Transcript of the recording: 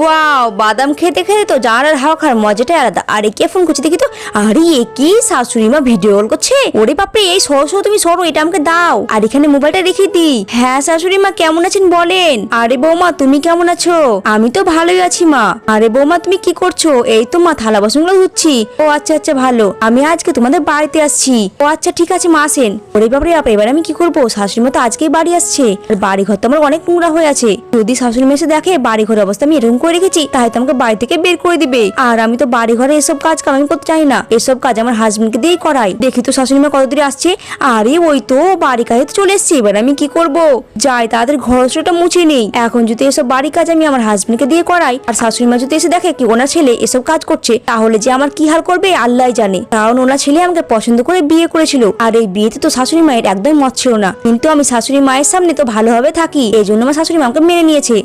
Wow, বাদাম খেতে খেতে তো জানালার হাওয়া খাওয়ার মজাটাই আলাদা। আরে কে ফোন করছে দেখি তো। আরে এ কি, শাশুড়ি মা ভিডিও কল করছে। ওরে বাপরে, এই সরো তুমি সরো, এটা আমাকে দাও। আর এখানে মোবাইলটা রেখে দি। হ্যাঁ শাশুড়ি মা, কেমন আছেন বলেন। আরে বৌমা তুমি কেমন আছো? আমি তো ভালোই আছি মা। আরে বৌমা তুমি কি করছো? এই তো মা থালা বাসনগুলো ধুচ্ছি। ও আচ্ছা আচ্ছা ভালো, আমি আজকে তোমাদের বাড়িতে আসছি। ও আচ্ছা ঠিক আছে মা, আসেন। ওরে বাপরে বাপরে, এবার আমি কি করবো? শাশুড়ি মা তো আজকেই বাড়ি আসছে, আর বাড়ি ঘর তো আমার অনেক নোংরা হয়ে আছে। যদি শাশুড়ি মা এসে দেখে বাড়ি ঘরের অবস্থা আমি এরকম করে রেখেছি, তাহলে তো আমাকে বাড়ি থেকে বের করে দিবে। আর আমি তো বাড়ি ঘরে এসব কাজ আমি করতে চাই না। এসব কাজ আমার হাজবেন্ডকে দিয়েই করাই। দেখি তো শাশুড়ি মা কত দূরে আসছে। আরে ওই তো বাড়ি কাজে তো চলে এসছে। এবার আমি কি করব? যাই তাদের ঘরটা মুছে নেই। এখন যদি এসব বাড়ি কাজ আমি আমার হাজবেন্ডকে দিয়ে করাই, আর শাশুড়ি মা যদি এসে দেখে কি ওনার ছেলে এসব কাজ করছে, তাহলে যে আমার কি হাল করবে আল্লাহ জানে। কারণ ওনার ছেলে আমাকে পছন্দ করে বিয়ে করেছিল, আর এই বিয়েতে তো শাশুড়ি মায়ের একদম মত ছিল না। কিন্তু আমি শাশুড়ি মায়ের সামনে তো ভালোভাবে থাকি, এই জন্য আমার শাশুড়ি মা আমাকে মেনে নিয়েছে।